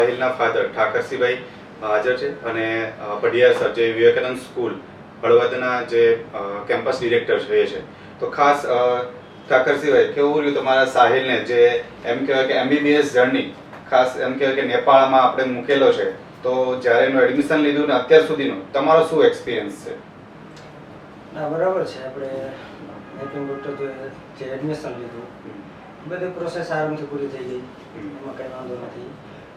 સાહિલના father ઠાકરસિંહભાઈ હાજર છે અને પઢિયાર સર જે વિવેકાનંદ સ્કૂલ હળવદના જે કેમ્પસ ડિરેક્ટર છે એ છે. તો ખાસ ઠાકરસિંહભાઈ, કેવું રહ્યું તમારા સાહિલને જે એમ કહેવાય કે MBBS જર્ની, ખાસ એમ કહેવાય કે નેપાળમાં આપણે મૂકેલો છે, તો જ્યારે એનું એડમિશન લીધું ને અત્યાર સુધીનો તમારો શું એક્સપિરિયન્સ છે? ના, બરાબર છે. આપણે મેપિંગ ડોક્ટર જે એડમિશન લીધું બધી પ્રોસેસ આરામથી પૂરી થઈ ગઈ, એમાં કંઈ વાંધો નથી.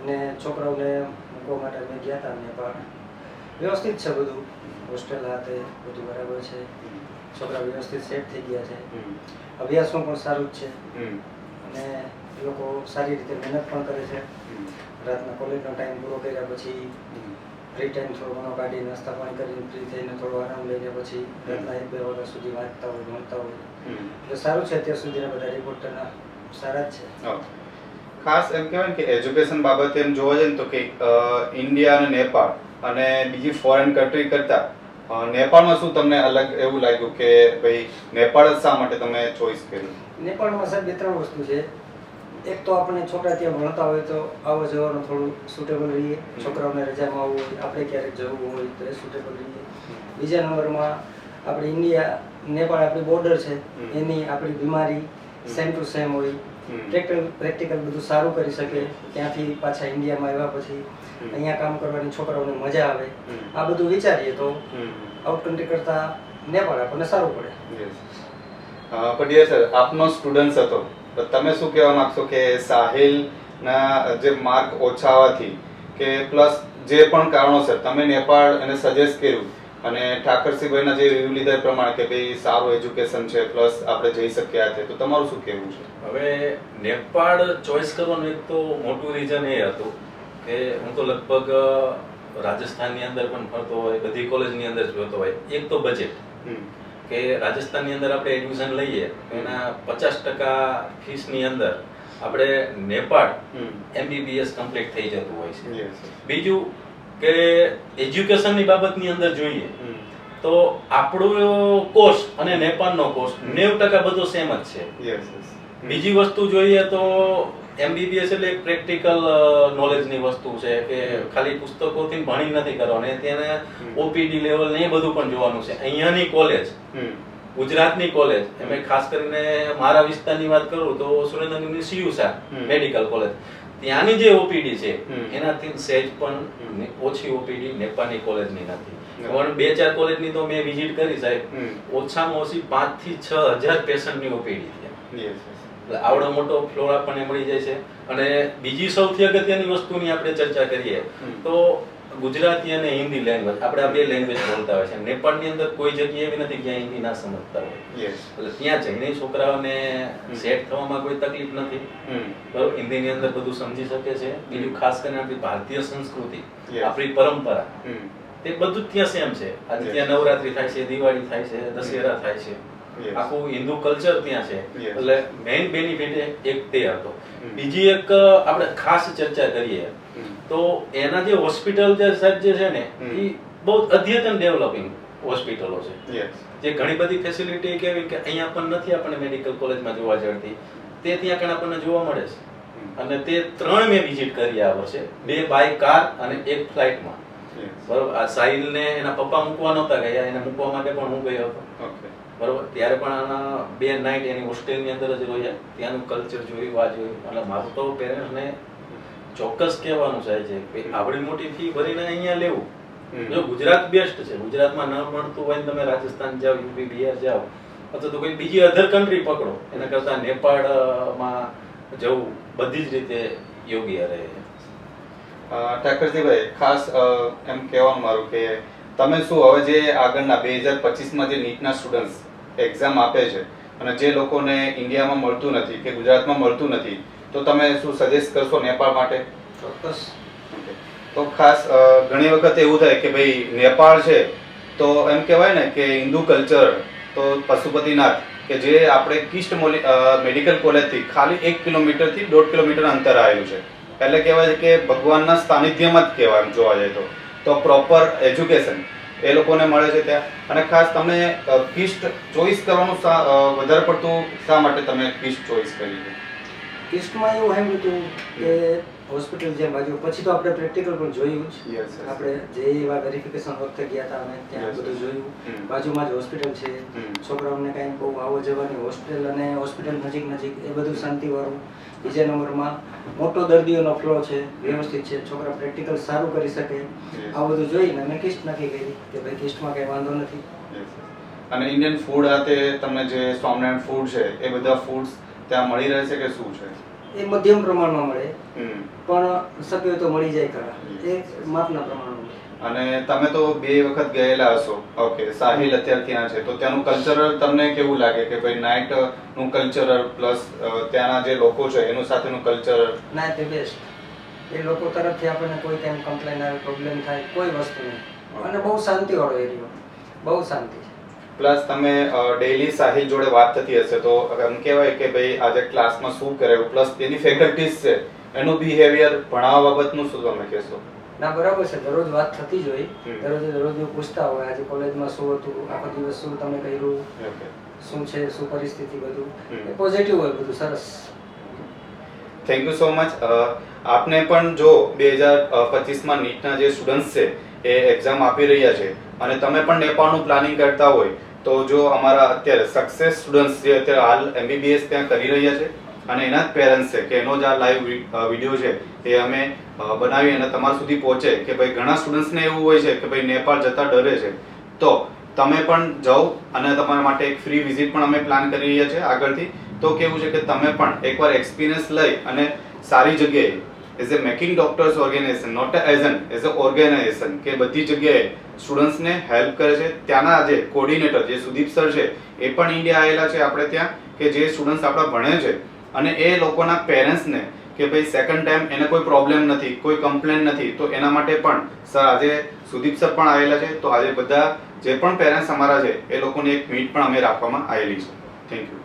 ને છોકરાઓને મૂકવા માટે અમે ગયા હતા નેપાળ. વ્યવસ્થિત છે બધું, હોસ્ટેલ હાથે બધું બરાબર છે, છોકરા વ્યવસ્થિત સેટ થઈ ગયા છે, અભ્યાસમાં પણ સારું જ છે અને એ લોકો સારી રીતે મહેનત પણ કરે છે. રાતના કોલેજનો ટાઈમ પૂરો કર્યા પછી ફ્રી ટાઈમ થોડો ઘણો કાઢી નાસ્તા પાણી કરીને ફ્રી થઈને થોડો આરામ લઈને પછી રાતના 1-2 વાગ્યા સુધી વાંચતા હોય, ભણતા હોય. એટલે સારું છે, અત્યાર સુધીના બધા રિપોર્ટરના સારા જ છે. ખાસ એમ કહેવાય કે એજ્યુકેશન બાબતે એમ જોવા જઈએ તો કે ઇન્ડિયા અને નેપાળ અને બીજી ફોરેન કન્ટ્રી કરતાં નેપાળમાં શું તમને અલગ એવું લાગ્યું કે ભાઈ નેપાળ જ શા માટે તમે ચોઈસ કર્યું? નેપાળમાં સાહેબ 2-3 વસ્તુ છે. એક તો આપણે છોકરા ત્યાં ભણતા હોય તો આવવા જવાનું થોડું સુટેબલ રહીએ, છોકરાઓને રજામાં આવવું હોય, આપણે ક્યારેક જવું હોય તો એ સુટેબલ રહીએ. બીજા નંબરમાં આપણે ઇન્ડિયા નેપાળ આપણી બોર્ડર છે, એની આપણી બીમારી સેમ ટુ સેમ હોય, પ્રેક્ટિકલ બધું સારું કરી શકે. ત્યાંથી પાછા ઇન્ડિયામાં આવ્યા પછી અહીંયા કામ કરવાની છોકરાઓને મજા આવે. આ બધું વિચારીએ તો આઉટ કન્ટ્રી કરતાં નેપાળ આપણને સારું પડે. પઢિયાર સર, આપનો સ્ટુડન્ટ હતો, તો તમે શું કહેવા માંગશો કે સાહિલના જે માર્ક ઓછા આવવાથી કે પ્લસ જે પણ કારણોસર તમે નેપાળ એને સજેસ્ટ કર્યું અને ઠાકરસિંહભાઈના જે રિવ્યુ લીધા પ્રમાણે કે ભાઈ સારું એજ્યુકેશન છે પ્લસ આપણે જઈ શક્યા છે, તો તમારું શું કહેવું છે? હવે નેપાળ ચોઈસ કરવાનું એક તો મોટું રીઝન એ હતું કે હું તો લગભગ રાજસ્થાનની અંદર પણ ફરતો હોય, બધી કોલેજની અંદર જોતો હોય. એક તો બજેટ, કે રાજસ્થાનની અંદર આપણે એડમિશન લઈએ એના 50% ફીસની અંદર આપણે નેપાળ MBBS કમ્પ્લીટ થઈ જતું હોય છે. બીજું કે એજ્યુકેશનની બાબતની અંદર જોઈએ તો આપણો કોર્સ અને નેપાળનો કોર્સ 90% બધો સેમ જ છે. બીજી વસ્તુ જોઈએ તો MBBS એટલે એક પ્રેક્ટિકલ નોલેજની વસ્તુ છે કે ખાલી પુસ્તકોથી ભણી નથી કરવાનું, તેને OPD લેવલ ને એ બધું પણ જોવાનું છે. અહીંયાની કોલેજ, ગુજરાતની કોલેજ, એમાં ખાસ કરીને મારા વિસ્તારની વાત કરું તો સુરેન્દ્રનગરની CU મેડિકલ કોલેજ, ત્યાંની જે OPD છે એનાથી સહેજ પણ ઓછી OPD નેપાળની કોલેજની નથી. 2-4 કોલેજની તો મેં વિઝિટ કરી સાહેબ, ઓછામાં ઓછી 5 થી 6 હજાર પેશન્ટની OPD છે. આવડો મોટો ફ્લોર આપણને મળી જાય છે. અને બીજી સૌથી અગત્યની વસ્તુની આપણે ચર્ચા કરીએ તો ગુજરાતી અને હિન્દી લેંગ્વેજ, આપણે આ 2 લેંગ્વેજ બોલતા હોય છે. નેપાળની અંદર કોઈ જગ્યાએ એવી નથી જ્યાં હિન્દી ના સમજતા હોય, એટલે ત્યાં જઈને છોકરાઓને સેટ થવામાં કોઈ તકલીફ નથી. બરોબર, હિન્દીની અંદર બધું સમજી શકે છે. બીજું ખાસ કરીને આપણી ભારતીય સંસ્કૃતિ, આપણી પરંપરા, તે બધું ત્યાં સેમ છે. આજે ત્યાં નવરાત્રી થાય છે, દિવાળી થાય છે, દશેરા થાય છે, આખું હિન્દુ કલ્ચર ત્યાં છે. એટલે મેઇન બેનિફિટ એક તે હતો. બીજી એક આપણે ખાસ ચર્ચા કરીએ તો એના જે હોસ્પિટલ જે છે ને એ બહુ અદ્યતન ડેવલપિંગ હોસ્પિટલો છે, જે ઘણી બધી ફેસિલિટી કેવી કે અહીંયા પણ નથી આપણને મેડિકલ કોલેજમાં જોવા જડતી, તે ત્યાં કણ આપણને જોવા મળે છે. અને તે 3 મેં વિઝિટ કરી આ વર્ષે, 2 બાય કાર અને 1 ફ્લાઇટમાં. બરોબર, આ સાહિલને એના પપ્પા મૂકવા નહોતા ગયા, એને મૂકવા માટે પણ હું ગયો હતો. બરોબર, ત્યારે પણ આના 2 નાઇટ એની હોસ્ટેલની અંદર જ રહ્યા, ત્યાંનું કલ્ચર જોયું, આ જોયું. એટલે મારું તો પેરેન્ટ્સને ચોક્કસ કહેવાનું છે કે આવડી મોટી ફી ભરીને અહીંયા લેવું, જો ગુજરાત બેસ્ટ છે. ગુજરાતમાં ન મળતું હોય ને તમે રાજસ્થાન જાઓ, UP, બિહાર જાઓ, અથવા તો કોઈ બીજી અધર કન્ટ્રી પકડો, એના કરતાં નેપાળમાં જવું બધી જ રીતે યોગ્ય રહે. ઠાકરસિંહભાઈ, ખાસ એમ કહેવાનું મારું કે તમે શું હવે જે આગળના 2025માં જે નીટના સ્ટુડન્ટ્સ એક્ઝામ આપે છે અને જે લોકોને ઇન્ડિયામાં મળતું નથી કે ગુજરાતમાં મળતું નથી, તો તમે શું સજેસ્ટ કરશો નેપાળ માટે? ચોક્કસ. તો ખાસ ઘણી વખત એવું થાય કે ભાઈ નેપાળ છે તો એમ કહેવાય ને કે હિન્દુ કલ્ચર, તો પશુપતિનાથ કે જે આપણે કિસ્ટ મેડિકલ કોલેજથી ખાલી 1 કિલોમીટરથી 1.5 કિલોમીટર અંતર આવેલું છે, એટલે કહેવાય છે કે ભગવાનના સાનિધ્યમાં જ કહેવાય જોવા જાય તો પ્રોપર એજ્યુકેશન એ લોકોને મળે છે ત્યાં. અને ખાસ તમે કિસ્ટ ચોઈસ કરવાનું વધારે પડતું શા માટે તમે કિસ્ટ ચોઈસ કરી છે? કિસ્ટમાં એવું સાંભળ્યું હતું કે હોસ્પિટલ જે બાજુ પછી તો આપણે પ્રેક્ટિકલ પણ જોયું જ. Yes, yes. આપણે જે એવા વેરિફિકેશન વખતે ગયા હતા અમે ત્યાં Yes, બધું yes. જોયું. બાજુમાં જ હોસ્પિટલ છે. છોકરાઓને કાંઈ બહુ આવો જવાની હોસ્પિટલ અને હોસ્પિટલ નજીક નજીક એ બધું શાંતિવાળું. બીજા નંબરમાં મોટો દર્દીઓનો ફ્લો છે, વ્યવસ્થિત છે, છોકરા પ્રેક્ટિકલ સારું કરી શકે. આ બધું જોઈને અમે કિસ્ટ નક્કી કરી કે ભાઈ કિસ્ટમાં કંઈ વાંધો નથી. અને ઇન્ડિયન ફૂડ આ તે તમને જે સ્વામિનારાયણ ફૂડ છે એ બધા ફૂડ્સ ત્યાં મળી રહે છે કે શું છે? એ મધ્યમ પ્રમાણમાં મળે, હમ. પણ શક્ય હોય તો મળી જાય ખરા. એ માપના પ્રમાણમાં મળે. અને તમે તો 2 વખત ગયેલા હશો. ઓકે, સાહિલ અત્યારે ત્યાં છે, તો ત્યાંનું કલ્ચરલ તમને કેવું લાગે કે ભાઈ નાઇટ નું કલ્ચરલ પ્લસ ત્યાંના જે લોકો છે એનું સાથેનું કલ્ચરલ? ના તે બેસ્ટ. એ લોકો તરફથી આપણને કોઈ ટાઈમ કમ્પ્લેન આવે, પ્રોબ્લેમ થાય, કોઈ વસ્તુ નહીં. અને બહુ શાંતિવાળો એરિયો, બહુ શાંતિ છે. પ્લસ તમે ડેઈલી સાહિલ જોડે વાત થતી હશે તો એમ કહેવાય કે ભાઈ આજે ક્લાસમાં શું કરાયું, પ્લસ તેની ફેકલ્ટીઝ છે એનું બિહેવિયર ભણાવવા બાબતનું શું તમે કહેશો? ના બરાબર છે, દરરોજ વાત થતી જ હોય. હમ. દરરોજ પૂછતા હોય આજે કોલેજમાં શું હતું, આખો દિવસ શું તમે કર્યું, ઓકે, શું છે, શું પરિસ્થિતિ, બધું હમ. એ પોઝિટિવ હોય, બધું સરસ. Thank you so much. આપને પણ જો 2025માં નીટના જે સ્ટુડન્ટ્સ છે એ એક્ઝામ આપી રહ્યા છે અને તમે પણ નેપાળનું પ્લાનિંગ કરતા હોય તો જો અમારા અત્યારે સક્સેસ સ્ટુડન્ટ્સ જે અત્યારે હાલ MBBS ત્યાં કરી રહ્યા છે અને એના જ પેરેન્ટ્સ છે કે એનો જ આ લાઈવ વિડીયો છે એ અમે બનાવી અને તમારા સુધી પહોંચે કે ભાઈ ઘણા સ્ટુડન્ટ્સને એવું હોય છે કે ભાઈ નેપાળ જતા ડરે છે, તો તમે પણ જાઓ અને તમારા માટે એક ફ્રી વિઝિટ પણ અમે પ્લાન કરી રહ્યા છે આગળથી. તો કેવું છે કે તમે પણ એકવાર એક્સપિરિયન્સ લઈ અને સારી જગ્યાએ as a making doctors organisation, not as a organisation કે બધી જગ્યાએ સ્ટુડન્ટ્સને હેલ્પ કરે છે. ત્યાંના જે કોર્ડિનેટર જે સુદીપ સર છે એ પણ ઇન્ડિયા આવેલા છે આપણે ત્યાં, કે જે સ્ટુડન્ટ્સ આપણા ભણે છે અને એ લોકોના પેરેન્ટ્સને કે ભાઈ સેકન્ડ ટાઈમ એને કોઈ પ્રોબ્લેમ નથી, કોઈ કમ્પ્લેન નથી, તો એના માટે પણ સર આજે સુદીપ સર પણ આવેલા છે. તો આજે બધા જે પણ પેરેન્ટ્સ અમારા છે એ લોકોની એક મીટ પણ અમે રાખવામાં આવેલી છે. Thank you.